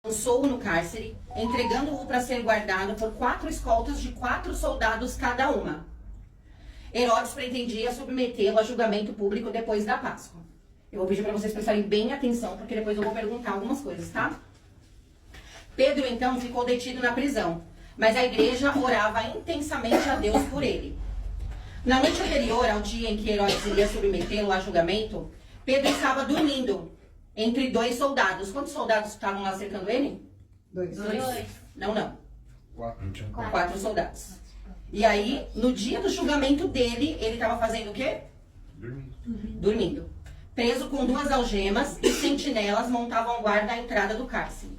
lançou-o no cárcere, entregando-o para ser guardado por 4 escoltas de 4 soldados cada uma. Herodes pretendia submetê-lo a julgamento público depois da Páscoa. Eu vou pedir para vocês prestarem bem atenção, porque depois eu vou perguntar algumas coisas, tá? Pedro, então, ficou detido na prisão, mas a igreja orava intensamente a Deus por ele. Na noite anterior ao dia em que Herodes iria submetê-lo a julgamento, Pedro estava dormindo entre 2 soldados. Quantos soldados estavam lá cercando ele? 2. Não. 4. 4 soldados. E aí, no dia do julgamento dele, ele estava fazendo o quê? Dormindo. Preso com 2 algemas e sentinelas montavam guarda à entrada do cárcere.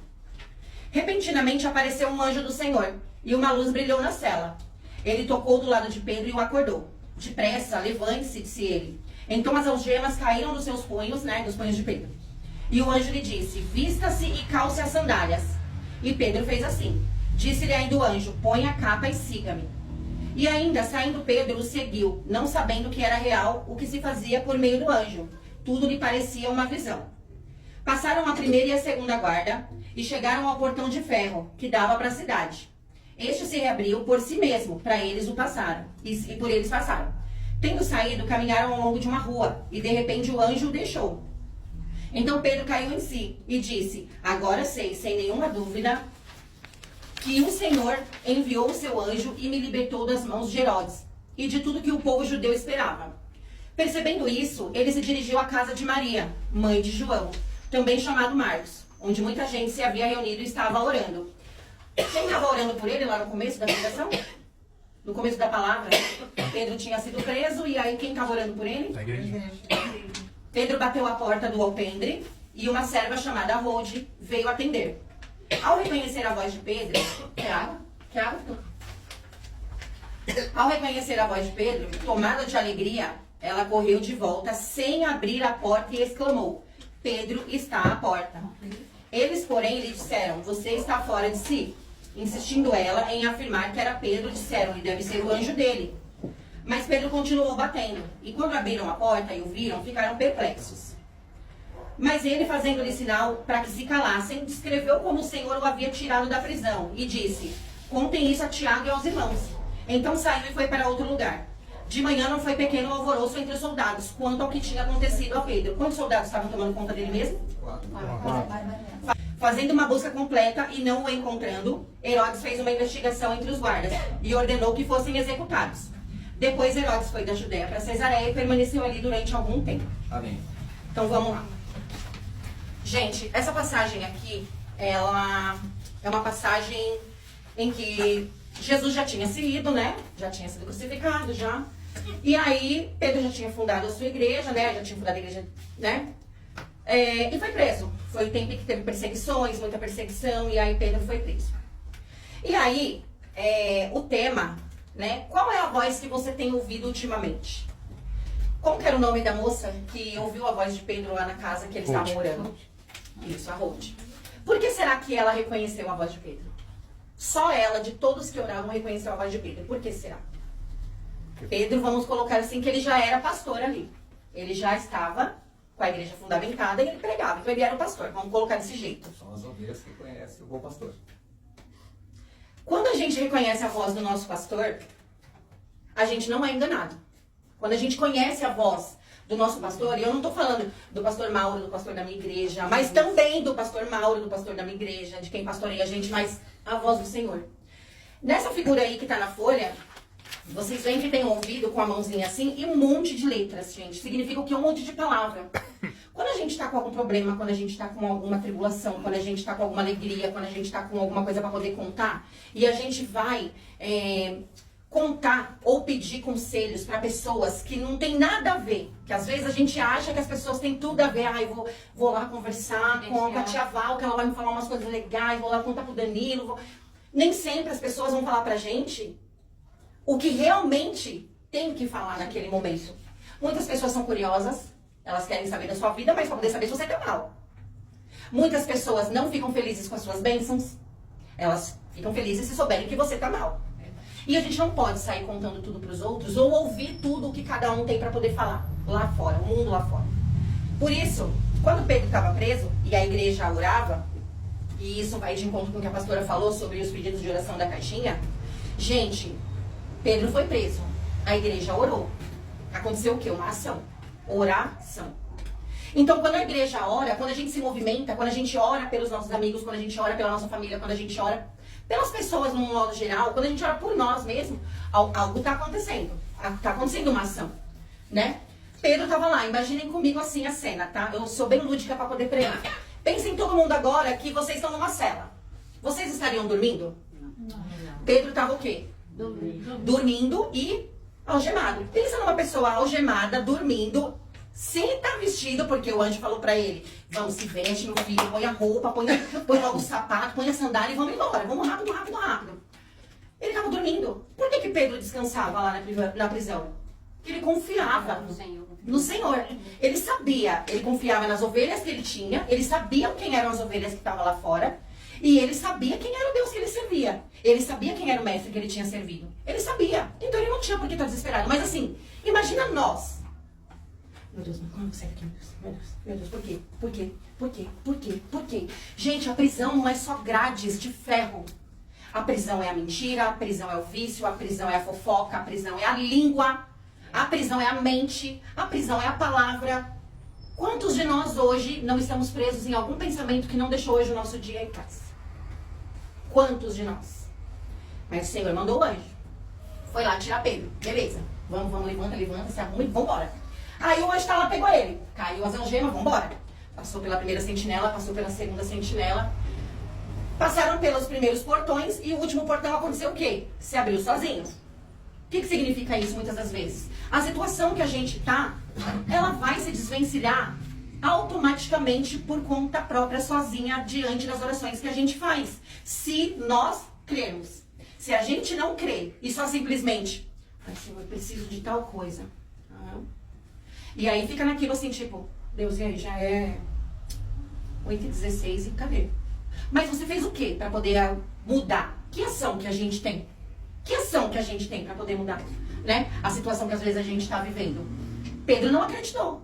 Repentinamente apareceu um anjo do Senhor e uma luz brilhou na cela. Ele tocou do lado de Pedro e o acordou. Depressa, levante-se, disse ele. Então as algemas caíram dos seus punhos, dos punhos de Pedro. E o anjo lhe disse, vista-se e calce as sandálias. E Pedro fez assim. Disse-lhe ainda o anjo, põe a capa e siga-me. E ainda, saindo Pedro, o seguiu, não sabendo que era real o que se fazia por meio do anjo. Tudo lhe parecia uma visão. Passaram a primeira e a segunda guarda e chegaram ao portão de ferro, que dava para a cidade. Este se reabriu por si mesmo, para eles o passaram, e por eles passaram. Tendo saído, caminharam ao longo de uma rua, e de repente o anjo o deixou. Então Pedro caiu em si e disse, agora sei, sem nenhuma dúvida, que o Senhor enviou o seu anjo e me libertou das mãos de Herodes, e de tudo que o povo judeu esperava. Percebendo isso, ele se dirigiu à casa de Maria, mãe de João, também chamado Marcos, onde muita gente se havia reunido e estava orando. Quem estava orando por ele lá no começo da pregação? No começo da palavra, Pedro tinha sido preso, e aí quem estava orando por ele? A igreja. Pedro bateu a porta do alpendre e uma serva chamada Rode veio atender. Ao reconhecer a voz de Pedro, Ao reconhecer a voz de Pedro, tomada de alegria, ela correu de volta sem abrir a porta e exclamou, Pedro está à porta. Eles, porém, lhe disseram, você está fora de si. Insistindo ela em afirmar que era Pedro, disseram-lhe, deve ser o anjo dele. Mas Pedro continuou batendo, e quando abriram a porta e o viram, ficaram perplexos. Mas ele, fazendo-lhe sinal para que se calassem, descreveu como o Senhor o havia tirado da prisão, e disse, contem isso a Tiago e aos irmãos. Então saiu e foi para outro lugar. De manhã não foi pequeno alvoroço entre os soldados, quanto ao que tinha acontecido a Pedro. Quantos soldados estavam tomando conta dele mesmo? 4. Fazendo uma busca completa e não o encontrando, Herodes fez uma investigação entre os guardas e ordenou que fossem executados. Depois Herodes foi da Judéia para Cesareia e permaneceu ali durante algum tempo. Amém. Então vamos lá. Gente, essa passagem aqui, ela é uma passagem em que Jesus já tinha se ido, Já tinha sido crucificado, já. E aí, Pedro já tinha fundado a sua igreja, Já tinha fundado a igreja, e foi preso. Foi o tempo em que teve perseguições, muita perseguição, e aí Pedro foi preso. E aí, o tema, Qual é a voz que você tem ouvido ultimamente? Como que era o nome da moça que ouviu a voz de Pedro lá na casa que eles estavam orando? Isso, a Rode. Por que será que ela reconheceu a voz de Pedro? Só ela, de todos que oravam, reconheceu a voz de Pedro. Por que será? Pedro, vamos colocar assim, que ele já era pastor ali. Ele já estava com a igreja fundamentada e ele pregava. Então ele era o pastor. Vamos colocar desse jeito. São as ovelhas que conhecem o bom pastor. Quando a gente reconhece a voz do nosso pastor, a gente não é enganado. Quando a gente conhece a voz do nosso pastor, e eu não estou falando do pastor Mauro, do pastor da minha igreja, mas também do pastor Mauro, do pastor da minha igreja, de quem pastoreia a gente, mas a voz do Senhor. Nessa figura aí que está na folha, vocês veem que tem um ouvido com a mãozinha assim e um monte de letras, gente. Significa o que? Um monte de palavra. Quando a gente está com algum problema, quando a gente está com alguma tribulação, quando a gente está com alguma alegria, quando a gente está com alguma coisa para poder contar, e a gente vai contar ou pedir conselhos para pessoas que não tem nada a ver, que às vezes a gente acha que as pessoas têm tudo a ver, eu vou lá conversar com a tia Val, que ela vai me falar umas coisas legais, vou lá contar pro Danilo, Nem sempre as pessoas vão falar pra gente o que realmente tem que falar naquele momento. Muitas pessoas são curiosas, elas querem saber da sua vida, mas para poder saber se você tá mal. Muitas pessoas não ficam felizes com as suas bênçãos, elas ficam felizes se souberem que você tá mal. E a gente não pode sair contando tudo pros outros ou ouvir tudo o que cada um tem para poder falar lá fora, o mundo lá fora. Por isso, quando Pedro estava preso e a igreja orava, e isso vai de encontro com o que a pastora falou sobre os pedidos de oração da caixinha. Gente, Pedro foi preso. A igreja orou. Aconteceu o quê? Uma ação. Oração. Então, quando a igreja ora, quando a gente se movimenta, quando a gente ora pelos nossos amigos, quando a gente ora pela nossa família, quando a gente ora pelas pessoas no modo geral, quando a gente ora por nós mesmos, algo está acontecendo. Está acontecendo uma ação, né? Pedro estava lá, imaginem comigo assim a cena, tá? Eu sou bem lúdica para poder pregar. Pensem todo mundo agora que vocês estão numa cela. Vocês estariam dormindo? Não. Pedro estava o quê? Dormindo e algemado. Pensa numa pessoa algemada, dormindo, sem estar vestido, porque o anjo falou pra ele, vamos, se veste, meu filho, põe a roupa, põe logo o sapato, põe a sandália e vamos embora. Vamos rápido, rápido, rápido. Ele estava dormindo. Por que Pedro descansava lá na prisão? Porque ele confiava no Senhor. Ele sabia, ele confiava nas ovelhas que ele tinha, ele sabia quem eram as ovelhas que estavam lá fora, e ele sabia quem era o Deus que ele servia. Ele sabia quem era o mestre que ele tinha servido. Ele sabia. Então ele não tinha por que estar desesperado. Mas assim, imagina nós. Meu Deus, mas como você aqui? Meu Deus, por quê? Por quê? Por quê? Por quê? Por quê? Gente, a prisão não é só grades de ferro. A prisão é a mentira, a prisão é o vício, a prisão é a fofoca, a prisão é a língua, a prisão é a mente, a prisão é a palavra. Quantos de nós hoje não estamos presos em algum pensamento que não deixou hoje o nosso dia em paz? Quantos de nós? Mas o Senhor mandou o anjo. Foi lá tirar Pedro. Beleza. Vamos, levanta, se arruma e vambora. Aí o anjo tá lá, pegou ele. Caiu as algemas, vambora. Passou pela primeira sentinela, passou pela segunda sentinela. Passaram pelos primeiros portões e o último portão aconteceu o quê? Se abriu sozinho. O que significa isso muitas das vezes? A situação que a gente tá, ela vai se desvencilhar automaticamente por conta própria, sozinha, diante das orações que a gente faz. Se nós crermos. Se a gente não crê e só simplesmente, ai, Senhor, eu preciso de tal coisa. E aí fica naquilo assim, tipo, Deus, e aí, já é 8h16 e cadê? Mas você fez o quê para poder mudar? Que ação que a gente tem? Que ação que a gente tem para poder mudar, né? A situação que às vezes a gente está vivendo. Pedro não acreditou.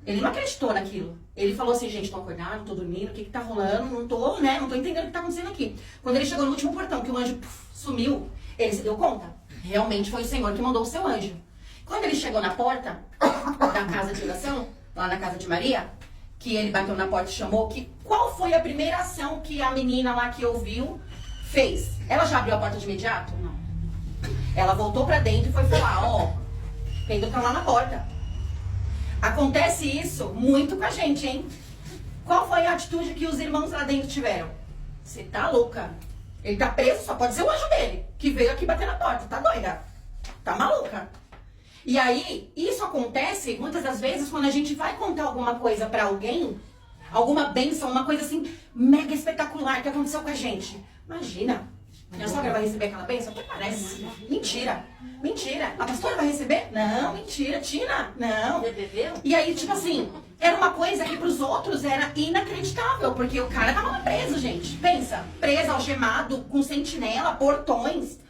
Ele não acreditou naquilo. Ele falou assim, gente, tô acordado, tô dormindo, o que tá rolando? Não tô entendendo o que tá acontecendo aqui. Quando ele chegou no último portão, que o anjo sumiu, ele se deu conta. Realmente foi o Senhor que mandou o seu anjo. Quando ele chegou na porta da casa de oração, lá na casa de Maria, que ele bateu na porta e chamou, qual foi a primeira ação que a menina lá que ouviu fez? Ela já abriu a porta de imediato? Não. Ela voltou pra dentro e foi falar, ó, Pedro tá lá na porta. Acontece isso muito com a gente, hein? Qual foi a atitude que os irmãos lá dentro tiveram? Você tá louca? Ele tá preso, só pode ser o anjo dele, que veio aqui bater na porta. Tá doida? Tá maluca? E aí, isso acontece muitas das vezes quando a gente vai contar alguma coisa pra alguém, alguma bênção, uma coisa assim mega espetacular que aconteceu com a gente. Imagina, minha sogra vai receber aquela bênção? Até parece. Mentira. Mentira. A pastora vai receber? Não, mentira. Tina? Não. E aí, tipo assim, era uma coisa que pros outros era inacreditável, porque o cara tava preso, gente. Pensa, preso, algemado, com sentinela, portões.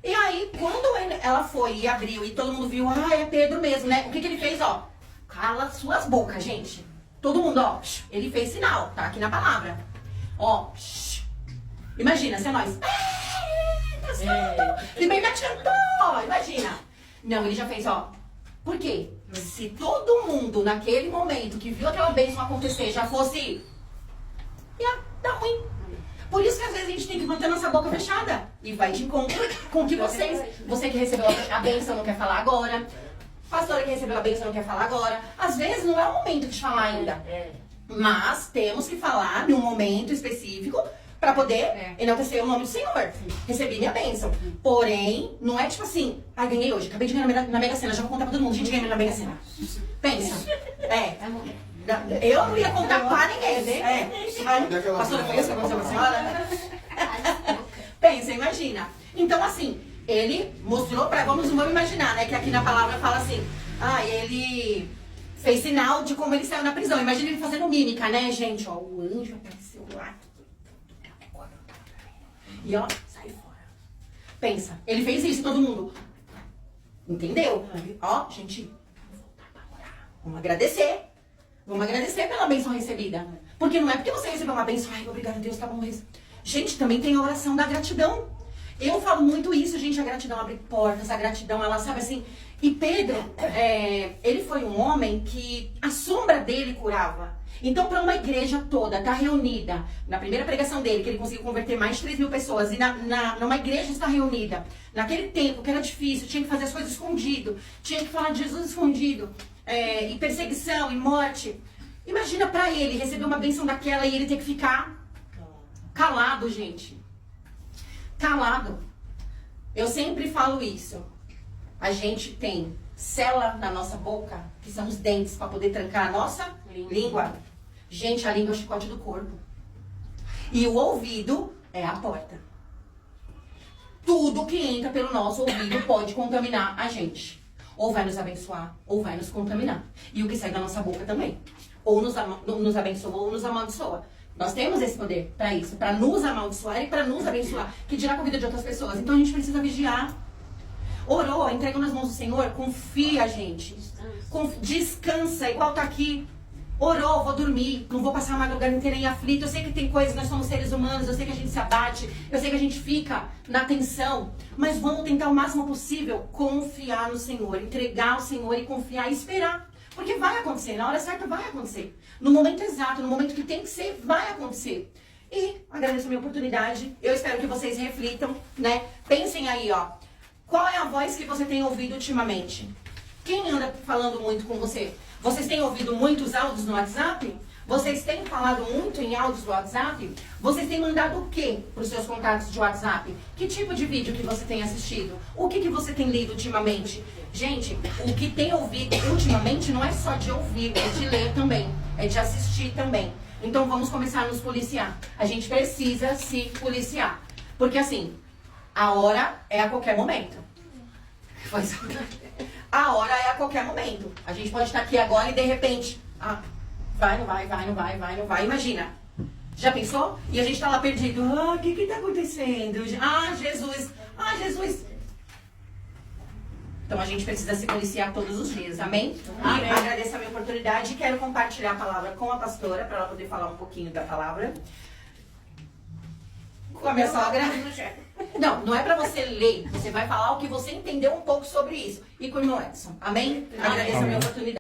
E aí, quando ela foi e abriu e todo mundo viu, é Pedro mesmo, né? O que ele fez, ó? Cala suas bocas, gente. Todo mundo, ó, ele fez sinal, tá aqui na palavra. Ó, imagina, se é nós. Liberta cantou, imagina. Não, ele já fez, ó. Por quê? Se todo mundo, naquele momento que viu aquela bênção acontecer, já fosse... ia dar ruim. Por isso que às vezes a gente tem que manter nossa boca fechada. E vai de encontro com que você que recebeu a bênção não quer falar agora. Pastora que recebeu a bênção não quer falar agora. Às vezes não é o momento de falar ainda. Mas temos que falar num momento específico para poder enaltecer o nome do Senhor. Recebi minha bênção. Porém, não é tipo assim, ganhei hoje, acabei de ganhar na Mega Sena, já vou contar pra todo mundo, gente, ganhei na Mega Sena. Pensa. Eu não ia contar pra ninguém. Pastora, foi isso que aconteceu com a senhora? Pensa, imagina. Então, assim, ele mostrou pra... Vamos imaginar, né? Que aqui na palavra fala assim... ele fez sinal de como ele saiu na prisão. Imagina ele fazendo mímica, né, gente? Ó, o anjo apareceu lá. E ó, sai fora. Pensa, ele fez isso e todo mundo... Entendeu? Ó, gente, vamos voltar pra orar. Vamos agradecer. Vamos agradecer pela bênção recebida. Porque não é porque você recebeu uma bênção, ai, obrigado a Deus, tá bom. Gente, também tem a oração da gratidão. Eu falo muito isso, gente, a gratidão abre portas, a gratidão, ela sabe assim. E Pedro, ele foi um homem que a sombra dele curava. Então, para uma igreja toda estar reunida, na primeira pregação dele, que ele conseguiu converter mais de 3.000 pessoas, e numa igreja estar reunida, naquele tempo que era difícil, tinha que fazer as coisas escondido, tinha que falar de Jesus escondido, e perseguição, e morte. Imagina para ele receber uma bênção daquela e ele ter que ficar calado, gente. Calado. Eu sempre falo isso. A gente tem cela na nossa boca, que são os dentes, para poder trancar a nossa língua. Gente, a língua é o chicote do corpo. E o ouvido é a porta. Tudo que entra pelo nosso ouvido pode contaminar a gente. Ou vai nos abençoar, ou vai nos contaminar. E o que sai da nossa boca também. Ou nos abençoa, ou nos amaldiçoa. Nós temos esse poder para isso, para nos amaldiçoar e para nos abençoar, que dirá com a vida de outras pessoas. Então a gente precisa vigiar. Orou, entregou nas mãos do Senhor, confia, gente. Descansa, igual tá aqui. Orou, vou dormir, não vou passar a madrugada inteira em aflito. Eu sei que tem coisas, nós somos seres humanos, eu sei que a gente se abate, eu sei que a gente fica na tensão, mas vamos tentar o máximo possível confiar no Senhor, entregar ao Senhor e confiar e esperar. Porque vai acontecer, na hora certa vai acontecer. No momento exato, no momento que tem que ser, vai acontecer. E agradeço a minha oportunidade, eu espero que vocês reflitam, né? Pensem aí, ó, qual é a voz que você tem ouvido ultimamente? Quem anda falando muito com você? Vocês têm ouvido muitos áudios no WhatsApp? Vocês têm falado muito em áudios do WhatsApp? Vocês têm mandado o que para os seus contatos de WhatsApp? Que tipo de vídeo que você tem assistido? O que você tem lido ultimamente? Gente, o que tem ouvido ultimamente não é só de ouvir, é de ler também, é de assistir também. Então vamos começar a nos policiar. A gente precisa se policiar. Porque assim, a hora é a qualquer momento. A hora é a qualquer momento. A gente pode estar aqui agora e de repente, vai, não vai. Imagina. Já pensou? E a gente tá lá perdido. O que tá acontecendo? Jesus. Então a gente precisa se policiar todos os dias, amém? E agradeço a minha oportunidade e quero compartilhar a palavra com a pastora, para ela poder falar um pouquinho da palavra. Com a minha sogra. Não é para você ler, você vai falar o que você entendeu um pouco sobre isso. E com o irmão Edson, amém? Agradeço a minha oportunidade.